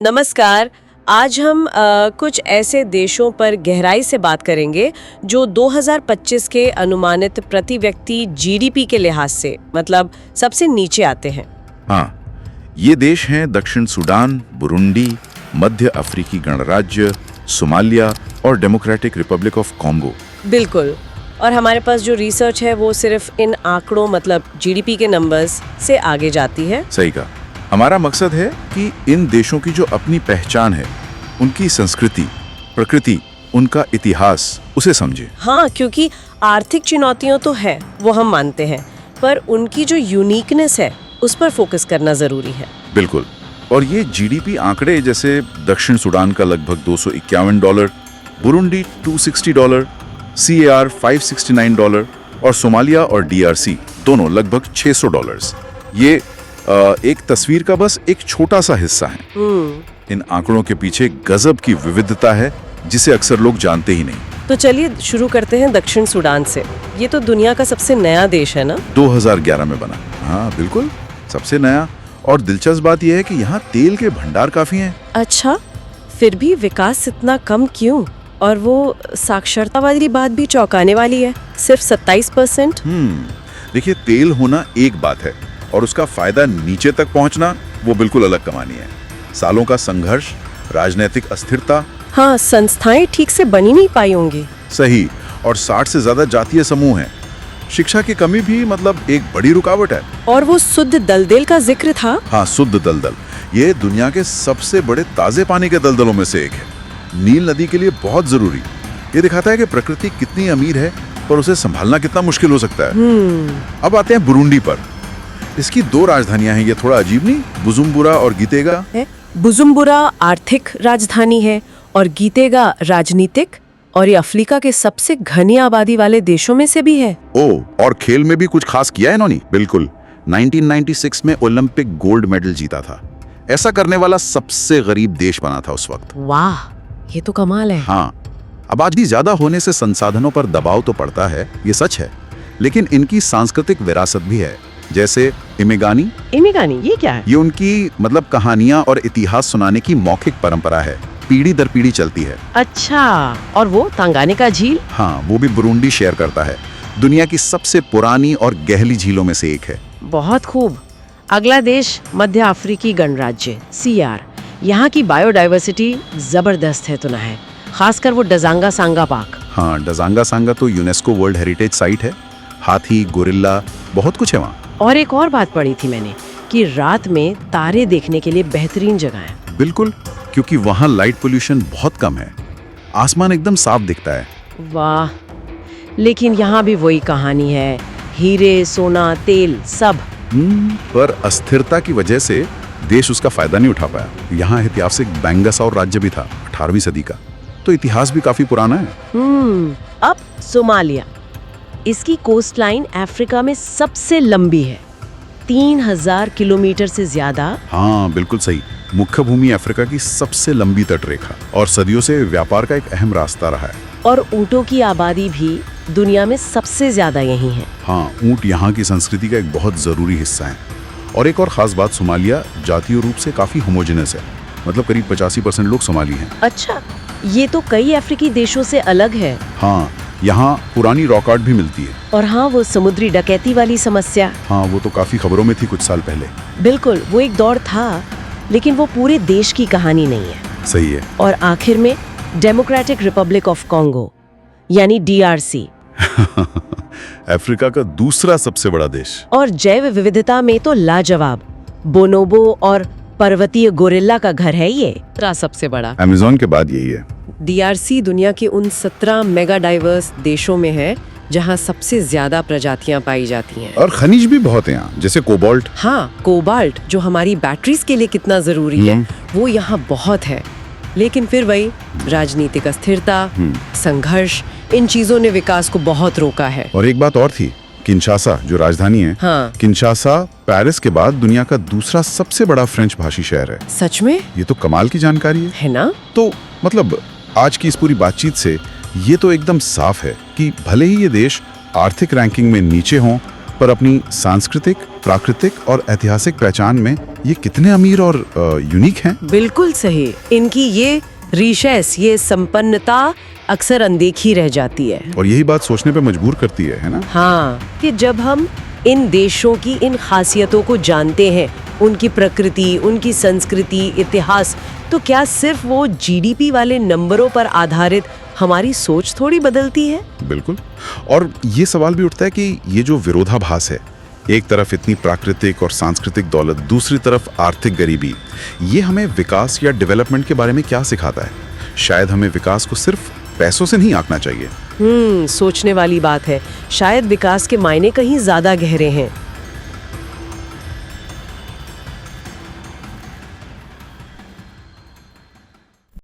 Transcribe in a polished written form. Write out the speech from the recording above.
नमस्कार। आज हम कुछ ऐसे देशों पर गहराई से बात करेंगे जो 2025 के अनुमानित प्रति व्यक्ति जीडीपी के लिहाज से मतलब सबसे नीचे आते हैं। हाँ, ये देश हैं दक्षिण सूडान, बुरुंडी, मध्य अफ्रीकी गणराज्य, सोमालिया और डेमोक्रेटिक रिपब्लिक ऑफ कॉन्गो। बिल्कुल। और हमारे पास जो रिसर्च है वो सिर्फ इन आंकड़ों मतलब जीडीपी के नंबर्स से आगे जाती है। सही कहा। हमारा मकसद है कि इन देशों की जो अपनी पहचान है, उनकी संस्कृति, प्रकृति, उनका इतिहास, उसे समझें। हाँ, क्योंकि आर्थिक चुनौतियां तो है वो हम मानते हैं, पर उनकी जो यूनिकनेस है उस पर फोकस करना जरूरी है। बिल्कुल। और ये जीडीपी आंकड़े जैसे दक्षिण सूडान का लगभग $251, बुरुंडी $260, CAR $569 और सोमालिया और DRC दोनों लगभग $600। ये एक तस्वीर का बस एक छोटा सा हिस्सा है। इन आंकड़ों के पीछे गजब की विविधता है जिसे अक्सर लोग जानते ही नहीं। तो चलिए शुरू करते हैं दक्षिण सूडान से। ये तो दुनिया का सबसे नया देश है ना? 2011 में बना। हाँ बिल्कुल, सबसे नया। और दिलचस्प बात यह है कि यहाँ तेल के भंडार काफी हैं। अच्छा, फिर भी विकास इतना कम क्यों? और वो साक्षरता वाली बात भी चौंकाने वाली है, सिर्फ 27%। देखिए, तेल होना एक बात है और उसका फायदा नीचे तक पहुंचना वो बिल्कुल अलग कहानी है। सालों का संघर्ष, राजनीतिक अस्थिरता। हाँ, संस्थाएं ठीक से बनी नहीं पाई होंगी। सही। और 60 से ज्यादा जातीय समूह हैं। शिक्षा की कमी भी मतलब एक बड़ी रुकावट है। और वो शुद्ध दलदल का जिक्र था। हाँ, शुद्ध दलदल। ये दुनिया के सबसे बड़े ताजे पानी के दलदलों में से एक है। नील नदी के लिए बहुत जरूरी। ये दिखाता है कि प्रकृति कितनी अमीर है पर उसे संभालना कितना मुश्किल हो सकता है। अब आते हैं बुरुंडी पर। इसकी 2 राजधानियां हैं। ये थोड़ा अजीब नहीं? बुजुम्बुरा और गीतेगा। बुजुम्बुरा आर्थिक राजधानी है और गीतेगा राजनीतिक, और ये अफ्रीका के सबसे घनी आबादी वाले देशों में से भी है। और खेल में भी कुछ खास किया है इन्होंने। बिल्कुल, 1996 में ओलंपिक गोल्ड मेडल जीता था। ऐसा करने वाला सबसे गरीब देश बना था उस वक्त। वाह, ये तो कमाल है। हाँ, आबादी ज्यादा होने से संसाधनों पर दबाव तो पड़ता है, ये सच है, लेकिन इनकी सांस्कृतिक विरासत भी है। जैसे इमिगानी। ये क्या है? ये उनकी मतलब कहानियां और इतिहास सुनाने की मौखिक परंपरा है, पीढ़ी दर पीढ़ी चलती है। अच्छा, और वो तांगानिका झील? हाँ, वो भी बुरुंडी शेयर करता है। दुनिया की सबसे पुरानी और गहरी झीलों में से एक है। बहुत खूब। अगला देश मध्य अफ्रीकी गणराज्य CR। यहाँ की बायोडाइवर्सिटी जबरदस्त है, तो ना है, खासकर वो डजांगा सांगा पार्क। हाँ, डजांगा सांगा तो यूनेस्को वर्ल्ड हेरिटेज साइट है। हाथी, गोरिल्ला, बहुत कुछ है वहाँ। और एक और बात पढ़ी थी मैंने कि रात में तारे देखने के लिए बेहतरीन जगह है। बिल्कुल, क्योंकि वहाँ लाइट पोल्यूशन बहुत कम है। आसमान एकदम साफ दिखता है। वाह, लेकिन यहाँ भी वही कहानी है, हीरे, सोना, तेल सब। पर अस्थिरता की वजह से देश उसका फायदा नहीं उठा पाया। यहाँ ऐतिहासिक बैंगसाउर राज्य भी था 18वीं सदी का, तो इतिहास भी काफी पुराना है। अब सोमालिया। इसकी कोस्ट लाइन अफ्रीका में सबसे लंबी है, 3000 किलोमीटर से ज्यादा। हाँ बिल्कुल सही। मुख्य भूमि अफ्रीका की सबसे लंबी तटरेखा और सदियों से व्यापार का एक अहम रास्ता रहा है। और ऊँटों की आबादी भी दुनिया में सबसे ज्यादा यहीं है। हाँ, ऊँट यहाँ की संस्कृति का एक बहुत जरूरी हिस्सा है। और एक और खास बात, सोमालिया जातीय रूप से काफी होमोजेनस है, मतलब करीब 85% लोग सोमाली हैं। अच्छा, ये तो कई अफ्रीकी देशों से अलग है। हाँ, यहाँ पुरानी रॉक आर्ट भी मिलती है। और हाँ, वो समुद्री डकैती वाली समस्या। हाँ, वो तो काफी खबरों में थी कुछ साल पहले। बिल्कुल, वो एक दौर था, लेकिन वो पूरे देश की कहानी नहीं है। सही है। और आखिर में डेमोक्रेटिक रिपब्लिक ऑफ कॉन्गो यानी DRC। अफ्रीका का दूसरा सबसे बड़ा देश। और जैव विविधता में तो लाजवाब। बोनोबो और पर्वतीय गोरिल्ला का घर है ये। सबसे बड़ा अमेज़न के बाद यही है। DRC दुनिया के उन 17 मेगा डाइवर्स देशों में है जहाँ सबसे ज्यादा प्रजातियां पाई जाती हैं। और खनिज भी बहुत हैं यहाँ, जैसे कोबाल्ट। हाँ, कोबाल्ट जो हमारी बैटरीज के लिए कितना जरूरी है, वो यहाँ बहुत है। लेकिन फिर वही राजनीतिक अस्थिरता, संघर्ष, इन चीजों ने विकास को बहुत रोका है। और एक बात और थी, किंशासा जो राजधानी है। हाँ। किंशासा पेरिस के बाद दुनिया का दूसरा सबसे बड़ा फ्रेंच भाषी शहर है। सच में? ये तो कमाल की जानकारी है ना? तो मतलब आज की इस पूरी बातचीत से ये तो एकदम साफ है कि भले ही ये देश आर्थिक रैंकिंग में नीचे हों, पर अपनी सांस्कृतिक, प्राकृतिक और ऐतिहासिक पहचान में ये कितने अमीर और यूनिक हैं। बिल्कुल सही। इनकी ये रिशेस, ये संपन्नता अक्सर अनदेखी रह जाती है। और यही बात सोचने पे मजबूर करती है ना? हाँ, कि जब हम इन देशों की इन खासियतों को जानते हैं, उनकी प्रकृति, उनकी संस्कृति, इतिहास, तो क्या सिर्फ वो जीडीपी वाले नंबरों पर आधारित हमारी सोच थोड़ी बदलती है? बिल्कुल। और ये सवाल भी उठता है कि ये जो विरोधाभास है, एक तरफ इतनी प्राकृतिक और सांस्कृतिक दौलत, दूसरी तरफ आर्थिक गरीबी, ये हमें विकास या डेवलपमेंट के बारे में क्या सिखाता है? शायद हमें विकास को सिर्फ पैसों से नहीं आंकना चाहिए। सोचने वाली बात है। शायद विकास के मायने कहीं ज्यादा गहरे हैं।